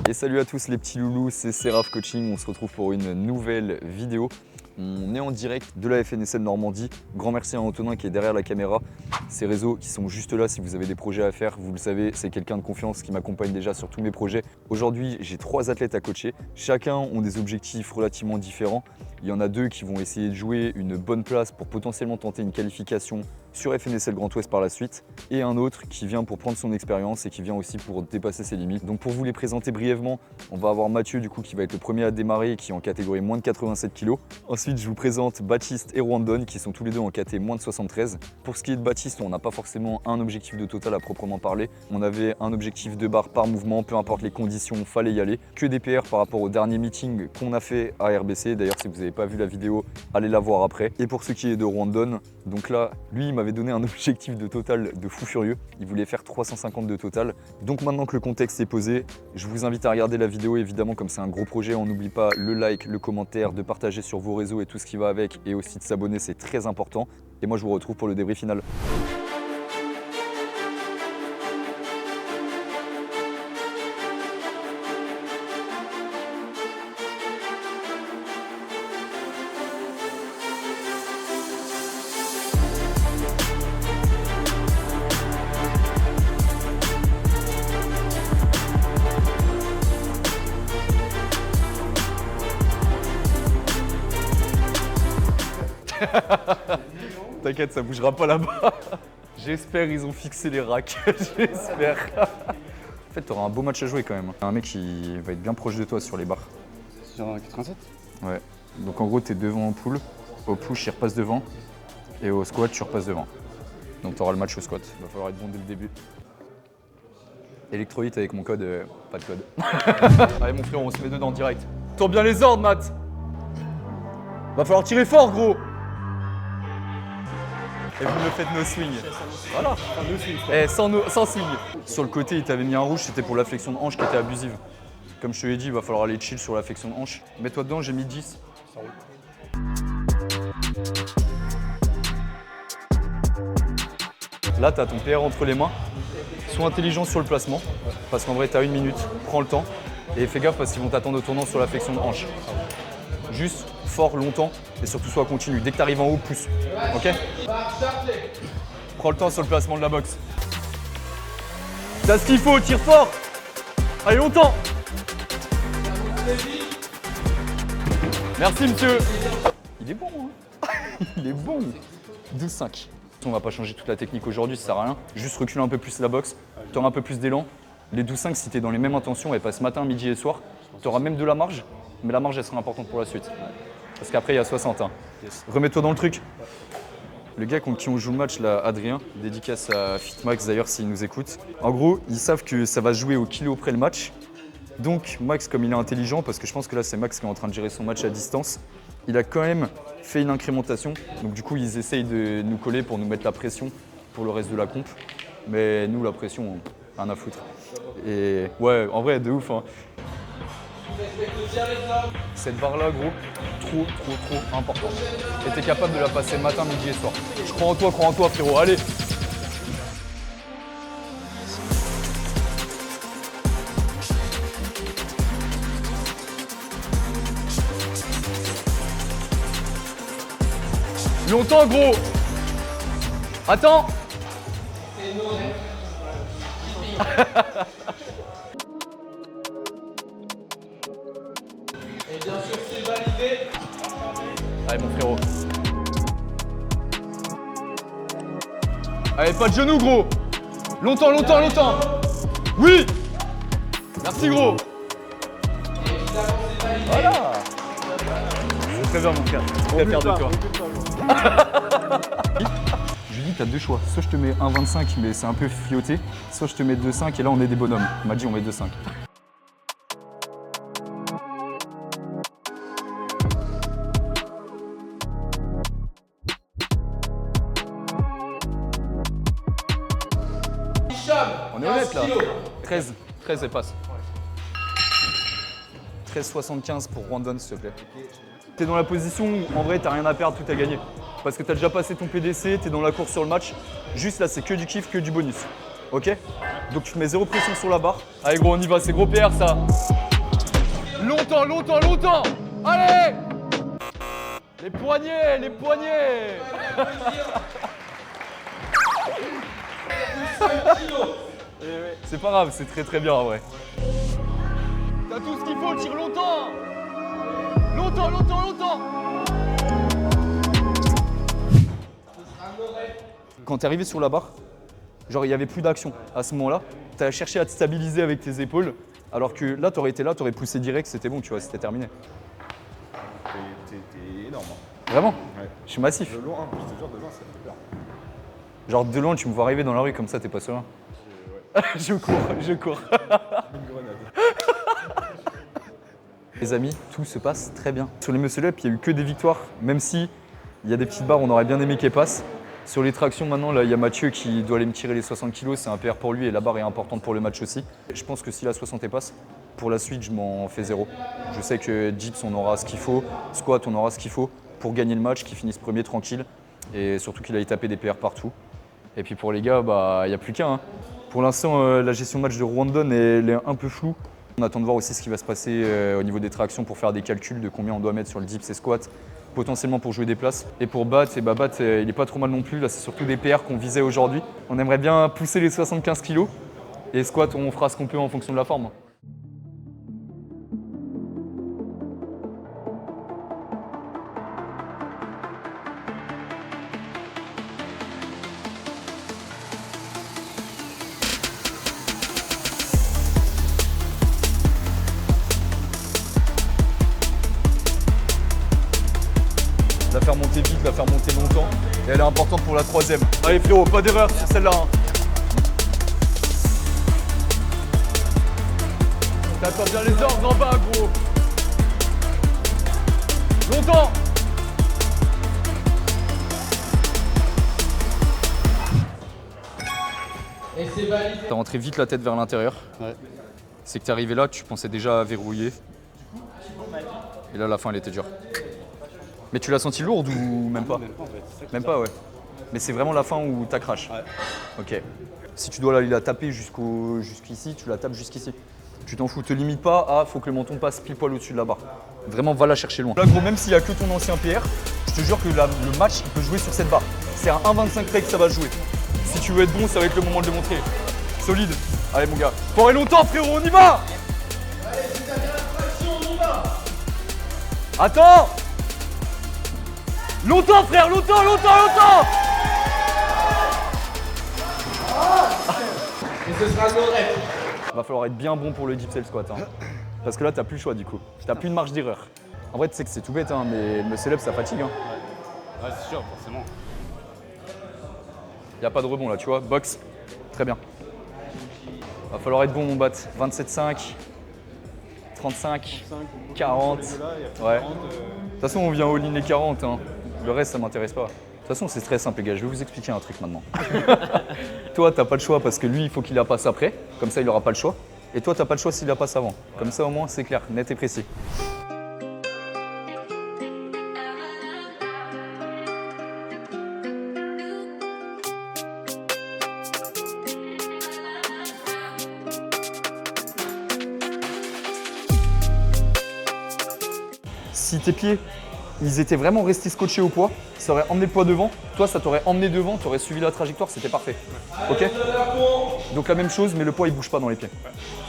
Et salut à tous les petits loulous, c'est Seraph Coaching, on se retrouve pour une nouvelle vidéo. On est en direct de la FNSM Normandie. Grand merci à Antonin qui est derrière la caméra. Ces réseaux qui sont juste là si vous avez des projets à faire, vous le savez, c'est quelqu'un de confiance qui m'accompagne déjà sur tous mes projets. Aujourd'hui, j'ai 3 athlètes à coacher. Chacun ont des objectifs relativement différents. Il y en a 2 qui vont essayer de jouer une bonne place pour potentiellement tenter une qualification sur FNSL Grand Ouest par la suite, et un autre qui vient pour prendre son expérience et qui vient aussi pour dépasser ses limites. Donc pour vous les présenter brièvement, on va avoir Mathieu du coup qui va être le premier à démarrer, qui est en catégorie moins de 87 kg. Ensuite je vous présente Baptiste et Rwandon qui sont tous les deux en caté moins de 73. Pour ce qui est de Baptiste, on n'a pas forcément un objectif de total à proprement parler. On avait un objectif de barre par mouvement, peu importe les conditions, fallait y aller. Que des PR par rapport au dernier meeting qu'on a fait à RBC. D'ailleurs si vous n'avez pas vu la vidéo, allez la voir après. Et pour ce qui est de Rwandon, donc là, lui il m'avait donné un objectif de total de fou furieux. Il voulait faire 350 de total. Donc maintenant que le contexte est posé, je vous invite à regarder la vidéo évidemment comme c'est un gros projet. On n'oublie pas le like, le commentaire, de partager sur vos réseaux et tout ce qui va avec, et aussi de s'abonner, c'est très important. Et moi je vous retrouve pour le débrief final. T'inquiète, ça bougera pas là-bas. J'espère ils ont fixé les racks. J'espère. En fait, t'auras un beau match à jouer quand même. Un mec qui va être bien proche de toi sur les barres. Sur 87 ? Ouais. Donc en gros, t'es devant en pull. Au push, il repasse devant. Et au squat, tu repasses devant. Donc t'auras le match au squat. Il va falloir être bon dès le début. Electrolyte avec mon code, pas de code. Allez mon frère, on se met dedans direct. Tourne bien les ordres, Matt. Va falloir tirer fort, gros. Et vous me faites no swing. Voilà. Sans swing. Sur le côté, il t'avait mis un rouge, c'était pour la flexion de hanche qui était abusive. Comme je te l'ai dit, il va falloir aller chill sur la flexion de hanche. Mets-toi dedans, j'ai mis 10. Ça roule. Là, tu as ton PR entre les mains. Sois intelligent sur le placement, parce qu'en vrai, tu as 1 minute. Prends le temps et fais gaffe parce qu'ils vont t'attendre au tournant sur la flexion de hanche. Juste fort, longtemps, et surtout sois continu. Dès que tu arrives en haut, pousse. Ok ? Prends le temps sur le placement de la boxe. T'as ce qu'il faut, tire fort. Allez, longtemps. Merci, monsieur. Il est bon, hein. Il est bon. 12-5. On va pas changer toute la technique aujourd'hui, ça sert à rien. Juste reculer un peu plus la boxe. Tu auras un peu plus d'élan. Les 12-5, si tu es dans les mêmes intentions, elles passent matin, midi et soir. Tu auras même de la marge, mais la marge, elle sera importante pour la suite. Parce qu'après, il y a 60. Hein. Yes. Remets-toi dans le truc. Le gars contre qui on joue le match, là, Adrien, dédicace à Fitmax d'ailleurs s'il nous écoute. En gros, ils savent que ça va se jouer au kilo près le match. Donc Max, comme il est intelligent, parce que je pense que là c'est Max qui est en train de gérer son match à distance, il a quand même fait une incrémentation. Donc du coup, ils essayent de nous coller pour nous mettre la pression pour le reste de la comp. Mais nous, la pression, rien à foutre. Et ouais, en vrai, de ouf. Hein. Cette barre-là, gros, trop important. Et t'es capable de la passer matin, midi et soir. Je crois en toi, frérot, allez. Longtemps, gros. Attends. Et bien sûr, c'est validé. Allez, mon frérot. Allez, pas de genoux, gros. Longtemps. Oui. Merci, gros. Voilà. C'est très bien, mon frère. Je suis très fier de toi. Je lui dis, t'as 2 choix. Soit je te mets 1,25, mais c'est un peu fioté. Soit je te mets 2,5 et là, on est des bonhommes. Il m'a dit, on met 2,5. On est honnête là. 13 elle passe. 13,75 pour Rwandon s'il te plaît. T'es dans la position où en vrai t'as rien à perdre, tout à gagner. Parce que t'as déjà passé ton PDC, t'es dans la course sur le match. Juste là c'est que du kiff, que du bonus. Ok? Donc tu te mets zéro pression sur la barre. Allez gros on y va, c'est gros PR ça. Longtemps, longtemps, longtemps. Allez. Les poignets, les poignets. C'est pas grave, c'est très très bien en vrai. T'as tout ce qu'il faut, tire longtemps. Longtemps, longtemps, longtemps. Quand t'es arrivé sur la barre, genre il n'y avait plus d'action à ce moment-là. T'as cherché à te stabiliser avec tes épaules, alors que là t'aurais été là, t'aurais poussé direct, c'était bon, tu vois, c'était terminé. T'es énorme. Hein. Vraiment? Ouais. Je suis massif. De loin, je te jure, de loin, ça fait peur. Genre de loin, tu me vois arriver dans la rue comme ça, t'es pas serein. Ouais. Je cours, je cours. Une grenade. Les amis, tout se passe très bien. Sur les muscle-up, il n'y a eu que des victoires, même si il y a des petites barres, on aurait bien aimé qu'elles passent. Sur les tractions, maintenant, là, il y a Mathieu qui doit aller me tirer les 60 kg, c'est un PR pour lui et la barre est importante pour le match aussi. Je pense que si la 60 est passe, pour la suite, je m'en fais zéro. Je sais que dips, on aura ce qu'il faut, squat, on aura ce qu'il faut pour gagner le match, qu'il finisse premier tranquille et surtout qu'il aille taper des PR partout. Et puis pour les gars, il n'y a plus qu'un. Hein. Pour l'instant, la gestion de match de Rwandon elle est un peu floue. On attend de voir aussi ce qui va se passer au niveau des tractions pour faire des calculs de combien on doit mettre sur le dips et squat, potentiellement pour jouer des places. Et pour Bat, il n'est pas trop mal non plus. Là, c'est surtout des PR qu'on visait aujourd'hui. On aimerait bien pousser les 75 kg. Et squat, on fera ce qu'on peut en fonction de la forme. La faire monter vite, la faire monter longtemps. Et elle est importante pour la troisième. Allez frérot, pas d'erreur sur celle-là. Hein. T'attends bien les ordres en bas, gros. Longtemps. Et c'est validé. T'as rentré vite la tête vers l'intérieur. Ouais. C'est que t'es arrivé là, tu pensais déjà à verrouiller. Et là, la fin, elle était dure. Mais tu l'as senti lourde ou même pas? Même pas en fait. Même pas, ouais. Mais c'est vraiment la fin où t'as crash. Ouais. Ok. Si tu dois aller la taper jusqu'ici, tu la tapes jusqu'ici. Tu t'en fous, te limite pas à faut que le menton passe pile poil au-dessus de la barre. Vraiment, va la chercher loin. Là, gros, même s'il n'y a que ton ancien PR, je te jure que le match, il peut jouer sur cette barre. C'est à 1,25 près que ça va jouer. Si tu veux être bon, ça va être le moment de le montrer. Solide. Allez, mon gars. Pour longtemps, frérot, on y va! Allez, si t'as bien la traction, on y va. Attends! Longtemps, frère, longtemps, longtemps, longtemps! Et ce sera nos rêves. Va falloir être bien bon pour le dips et le squat. Hein. Parce que là, t'as plus le choix du coup. T'as plus de marge d'erreur. En vrai, tu sais que c'est tout bête, hein, mais le muscle-up, ça fatigue. Hein. Ouais, c'est sûr, forcément. Y a pas de rebond là, tu vois. Box, très bien. Va falloir être bon, mon bat. 27,5, 35, 40. Ouais. De toute façon, on vient all-in les 40. Hein. Le reste, ça m'intéresse pas. De toute façon, c'est très simple, les gars. Je vais vous expliquer un truc maintenant. Toi, t'as pas le choix parce que lui, il faut qu'il la passe après. Comme ça, il aura pas le choix. Et toi, t'as pas le choix s'il la passe avant. Comme ça, au moins, c'est clair, net et précis. Si tes pieds, ils étaient vraiment restés scotchés au poids, ça aurait emmené le poids devant. Toi, ça t'aurait emmené devant, tu aurais suivi la trajectoire, c'était parfait. Ok? Donc la même chose, mais le poids, il bouge pas dans les pieds.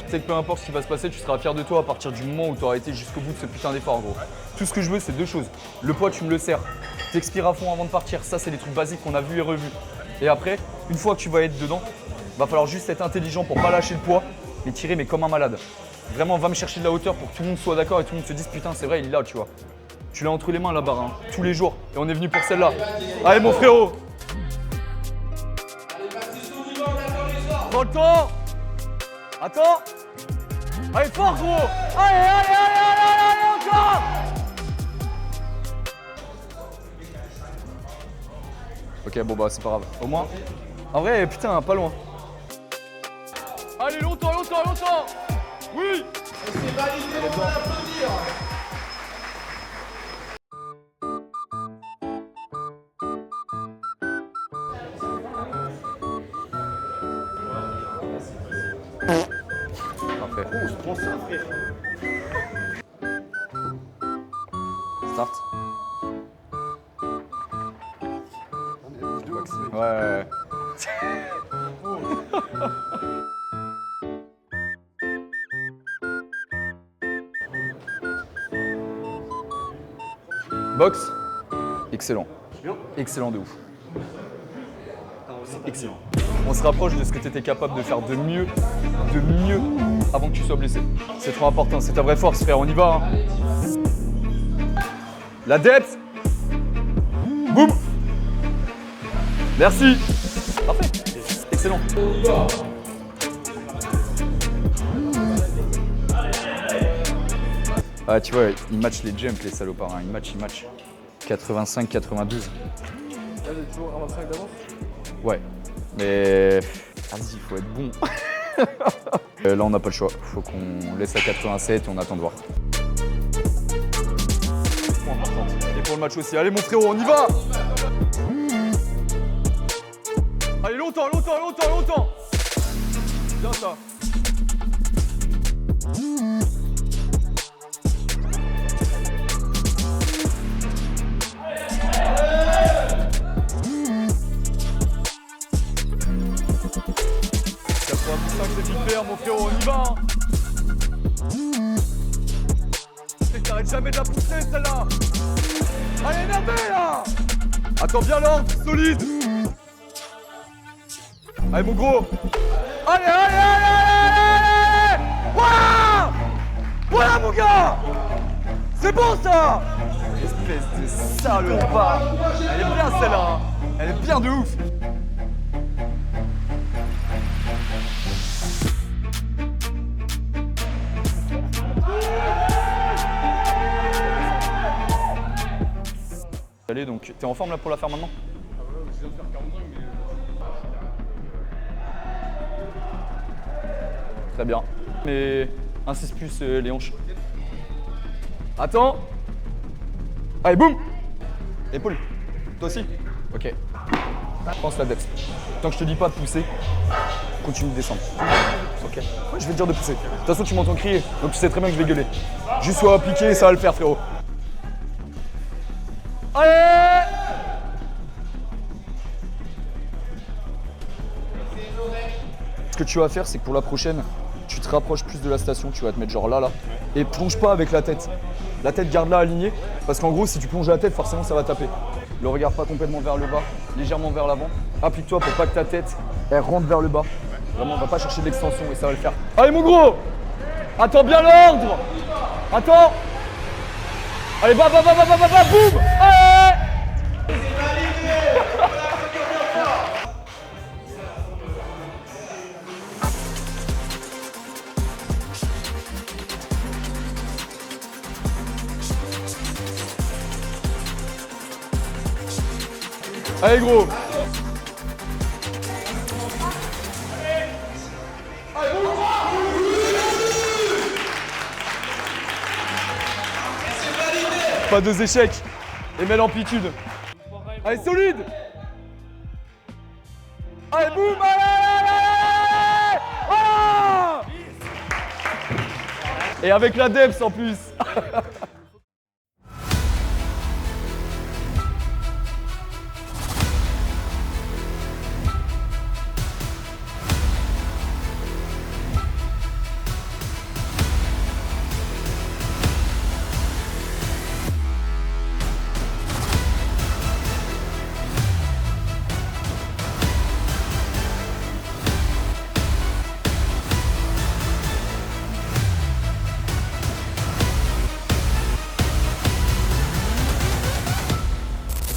Tu sais que peu importe ce qui va se passer, tu seras fier de toi à partir du moment où tu auras été jusqu'au bout de ce putain d'effort, gros. Tout ce que je veux, c'est deux choses. Le poids, tu me le sers. T'expires à fond avant de partir. Ça, c'est des trucs basiques qu'on a vus et revus. Et après, une fois que tu vas être dedans, va falloir juste être intelligent pour pas lâcher le poids, mais tirer mais comme un malade. Vraiment, va me chercher de la hauteur pour que tout le monde soit d'accord et tout le monde se dise putain, c'est vrai, il est là, tu vois. Tu l'as entre les mains la barre, hein, tous les jours. Et on est venu pour celle-là. Allez, mon frérot! Allez, Baptiste, on y va, on attend les ordres. Prends le temps! Attends! Allez, fort, gros! Allez, allez, allez, allez, allez, encore! Ok, bon bah c'est pas grave. Au moins. En vrai, putain, pas loin. Allez, longtemps, longtemps, longtemps! Oui! Et c'est validé, on va l'applaudir. Parfait. Oh, je prends ça, frère. Start. Ouais. Box. Excellent. Excellent de ouf. Excellent. On se rapproche de ce que tu étais capable de faire de mieux avant que tu sois blessé. C'est trop important, c'est ta vraie force, frère, on y va. Hein. La depth. Boum. Merci. Parfait. Excellent. Ah, tu vois, ils matchent les jumps, les salopards. Hein. Ils matchent. 85, 92. Là, j'ai toujours un 25 d'avance. Ouais. Mais. Vas-y, il faut être bon. Là, on n'a pas le choix. Faut qu'on laisse à 87 et on attend de voir. Et pour le match aussi. Allez, mon frérot, on y va! Allez, longtemps! Bien ça. C'est hyper, mon frérot, on y va! T'arrêtes jamais de la pousser, celle-là! Allez, énervé, là! Attends bien l'ordre, solide! Allez, mon gros! Allez! Voilà, mon gars! C'est bon, ça! Espèce de salopard! Elle est bien, celle-là! Elle est bien de ouf! Allez, donc, t'es en forme là pour la faire maintenant? Ah ouais, je viens de faire 45, mais. Très bien. Mais insiste plus les hanches. Attends. Allez, boum. Épaule. Toi aussi. Ok. Pense la depth. Tant que je te dis pas de pousser, continue de descendre. Ok. Ouais, je vais te dire de pousser. De toute façon, tu m'entends crier, donc tu sais très bien que je vais gueuler. Juste sois appliqué et ça va le faire, frérot. Allez! Ce que tu vas faire, c'est que pour la prochaine, tu te rapproches plus de la station, tu vas te mettre genre là, et plonge pas avec la tête. La tête, garde-la alignée, parce qu'en gros, si tu plonges la tête, forcément, ça va taper. Le regard pas complètement vers le bas, légèrement vers l'avant. Applique-toi pour pas que ta tête, elle rentre vers le bas. Vraiment, on va pas chercher de l'extension et ça va le faire. Allez, mon gros! Attends bien l'ordre! Attends! Allez, boum! Allez! Allez, gros! Pas deux échecs. Et mets l'amplitude. Allez, solide! Allez, boum! Allez! Oh! Et avec la depth en plus.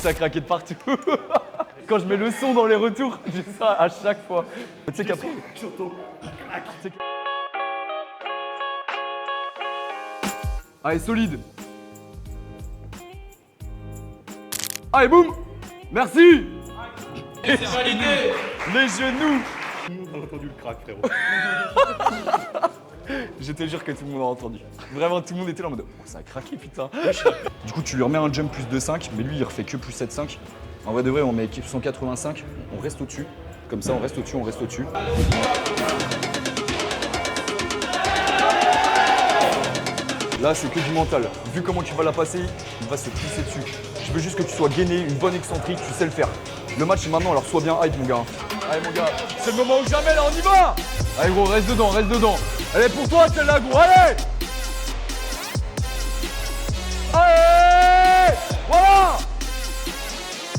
Ça craquait de partout. Quand je mets le son dans les retours, j'ai ça à chaque fois. Tu sais qu'après. Allez, solide. Allez, boum. Merci. C'est validé. Les genoux. Tout le monde a entendu le crack, frérot. Je te jure que tout le monde a entendu. Vraiment, tout le monde était là en mode oh, ça a craqué, putain. Du coup, tu lui remets un jump plus 2,5, mais lui, il refait que plus 7,5. En vrai de vrai, on met 185, on reste au-dessus. Comme ça, on reste au-dessus. Là, c'est que du mental. Vu comment tu vas la passer, il va se pousser dessus. Je veux juste que tu sois gainé, une bonne excentrique, tu sais le faire. Le match est maintenant, alors sois bien hype, mon gars. Allez, mon gars, c'est le moment ou jamais, là, on y va. Allez, gros, reste dedans, reste dedans. Elle est pour toi, celle-là, gros, allez. Allez. Voilà.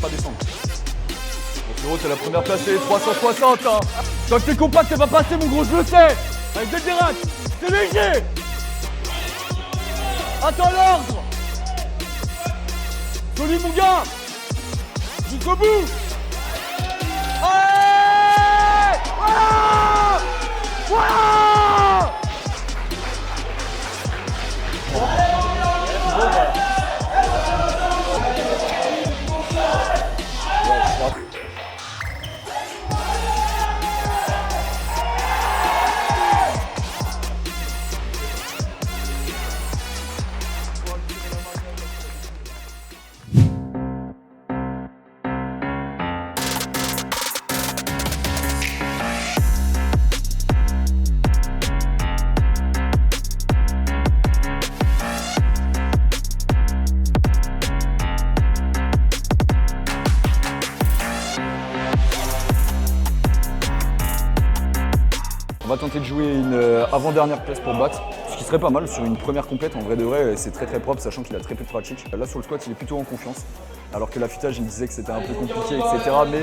Pas descendre. Bon, frérot, t'es la première place, c'est 360, hein. Tant que t'es compact, t'es pas passé, mon gros, je le sais. Avec des dérates, c'est léger. Attends l'ordre. Solide, mon gars. Jusqu'au bout. Allez. Voilà. Voilà. On va tenter de jouer une avant-dernière place pour battre, ce qui serait pas mal sur une première complète. En vrai de vrai, c'est très propre, sachant qu'il a très peu de pratique. Là sur le squat, il est plutôt en confiance, alors que l'affûtage, il me disait que c'était un peu compliqué, etc. Mais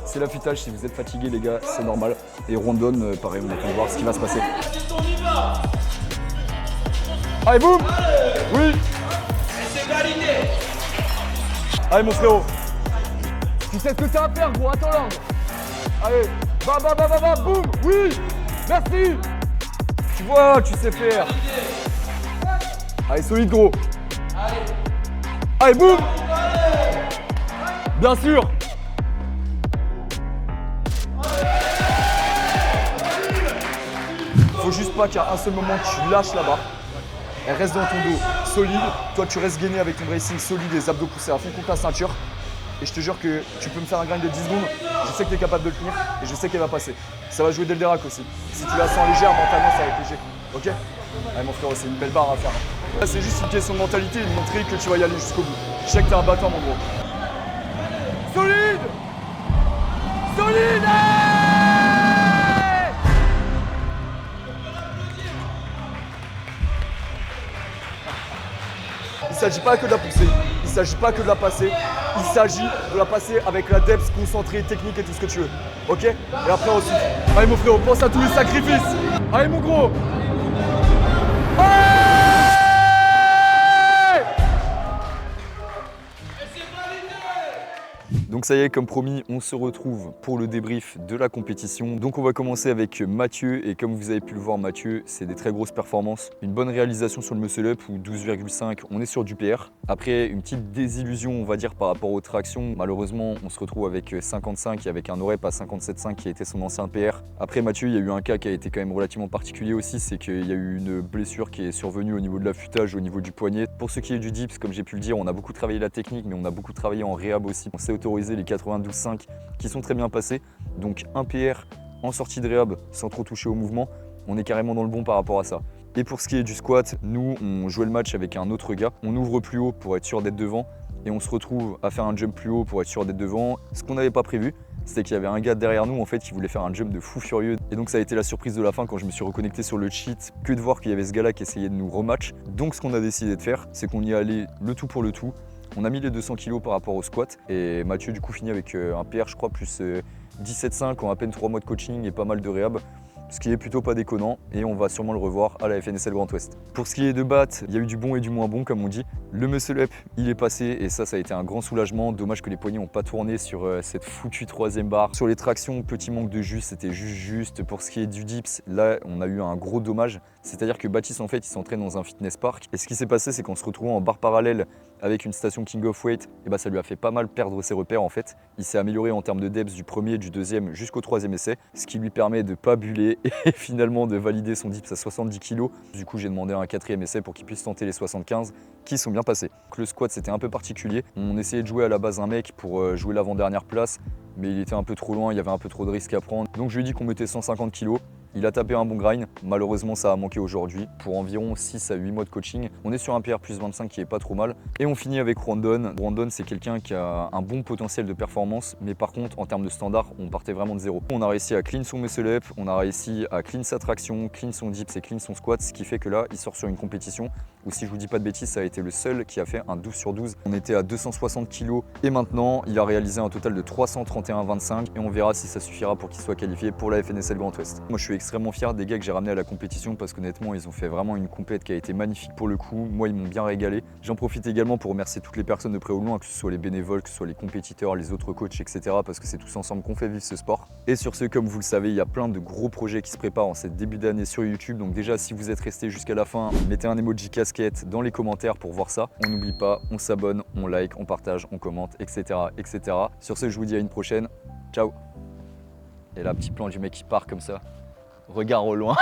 c'est l'affûtage, si vous êtes fatigué les gars, c'est normal. Et rondon, pareil, on attend de voir ce qui va se passer. Allez, boum. Oui. Et c'est validé. Allez mon frérot, tu sais ce que t'as à faire gros, attends l'ordre. Allez, va, boum, oui. Merci. Tu vois, tu sais faire. Allez, solide gros. Allez, boum. Bien sûr. Faut juste pas qu'à un seul moment tu lâches la barre. Elle reste dans ton dos, solide. Toi, tu restes gainé avec ton bracing solide et les abdos poussés à fond contre la ceinture. Et je te jure que tu peux me faire un grind de 10 secondes. Je sais que tu es capable de le tenir et je sais qu'elle va passer. Ça va jouer dès le dérac aussi. Si tu la sens légère, mentalement, ça va être léger. Ok? Allez, mon frérot, c'est une belle barre à faire. Là, c'est juste une question de mentalité et de montrer que tu vas y aller jusqu'au bout. Je sais que t'es un battant, mon gros. Solide! Solide! Il ne s'agit pas que de la pousser, il ne s'agit pas que de la passer, il s'agit de la passer avec la depth, concentrée, technique et tout ce que tu veux. Ok? Et après aussi. Allez mon frérot, pense à tous les sacrifices. Allez mon gros. Allez! Donc ça y est, comme promis, on se retrouve pour le débrief de la compétition. Donc on va commencer avec Mathieu, et comme vous avez pu le voir, Mathieu, c'est des très grosses performances. Une bonne réalisation sur le muscle up, ou 12,5, on est sur du PR. Après, une petite désillusion, on va dire, par rapport aux tractions. Malheureusement, on se retrouve avec 55 et avec un OREP à 57,5 qui a été son ancien PR. Après Mathieu, il y a eu un cas qui a été quand même relativement particulier aussi, c'est qu'il y a eu une blessure qui est survenue au niveau de l'affûtage, au niveau du poignet. Pour ce qui est du dips, comme j'ai pu le dire, on a beaucoup travaillé la technique, mais on a beaucoup travaillé en réhab aussi. On s'est autorisé les 92,5 qui sont très bien passés. Donc un PR en sortie de réhab sans trop toucher au mouvement, on est carrément dans le bon par rapport à ça. Et pour ce qui est du squat, nous on jouait le match avec un autre gars. On ouvre plus haut pour être sûr d'être devant et on se retrouve à faire un jump plus haut pour être sûr d'être devant. Ce qu'on n'avait pas prévu, c'était qu'il y avait un gars derrière nous en fait qui voulait faire un jump de fou furieux. Et donc ça a été la surprise de la fin quand je me suis reconnecté sur le cheat, que de voir qu'il y avait ce gars là qui essayait de nous rematch. Donc ce qu'on a décidé de faire, c'est qu'on y allait le tout pour le tout. On a mis les 200 kg par rapport au squat et Mathieu du coup finit avec un PR je crois plus 17,5 en à peine 3 mois de coaching et pas mal de réhab. Ce qui est plutôt pas déconnant et on va sûrement le revoir à la FNSL Grand Ouest. Pour ce qui est de BAT, il y a eu du bon et du moins bon comme on dit. Le muscle up, il est passé et ça a été un grand soulagement. Dommage que les poignets n'ont pas tourné sur cette foutue troisième barre. Sur les tractions, petit manque de jus, c'était juste. Pour ce qui est du dips, là on a eu un gros dommage. C'est-à-dire que Baptiste en fait il s'entraîne dans un fitness park et ce qui s'est passé c'est qu'en se retrouvant en barre parallèle avec une station King of Weight, et bah ça lui a fait pas mal perdre ses repères en fait. Il s'est amélioré en termes de depth du premier, du deuxième jusqu'au troisième essai, ce qui lui permet de pas buller et finalement de valider son dips à 70 kg. Du coup j'ai demandé un quatrième essai pour qu'il puisse tenter les 75 qui sont bien passés. Donc, le squat c'était un peu particulier. On essayait de jouer à la base un mec pour jouer l'avant-dernière place, mais il était un peu trop loin, il y avait un peu trop de risques à prendre. Donc je lui ai dit qu'on mettait 150 kg. Il a tapé un bon grind, malheureusement ça a manqué aujourd'hui pour environ 6 à 8 mois de coaching. On est sur un PR plus 25 qui est pas trop mal. Et on finit avec Randon. Randon c'est quelqu'un qui a un bon potentiel de performance, mais par contre en termes de standard, on partait vraiment de zéro. On a réussi à clean son muscle up, on a réussi à clean sa traction, clean son dips et clean son squat, ce qui fait que là il sort sur une compétition où, si je vous dis pas de bêtises, ça a été le seul qui a fait un 12 sur 12. On était à 260 kg et maintenant il a réalisé un total de 331,25 et on verra si ça suffira pour qu'il soit qualifié pour la FNSL Grand Ouest. Moi je suis extrêmement fier des gars que j'ai ramenés à la compétition parce qu'honnêtement ils ont fait vraiment une compète qui a été magnifique pour le coup. Moi ils m'ont bien régalé. J'en profite également pour remercier toutes les personnes de près ou de loin, que ce soit les bénévoles, que ce soit les compétiteurs, les autres coachs, etc. parce que c'est tous ensemble qu'on fait vivre ce sport. Et sur ce, comme vous le savez, il y a plein de gros projets qui se préparent en cette début d'année sur YouTube. Donc déjà, si vous êtes resté jusqu'à la fin, mettez un emoji casquette dans les commentaires pour voir ça. On n'oublie pas, on s'abonne, on like, on partage, on commente, etc., etc. Sur ce, je vous dis à une prochaine. Ciao. Et là, petit plan du mec qui part comme ça. Regard au loin.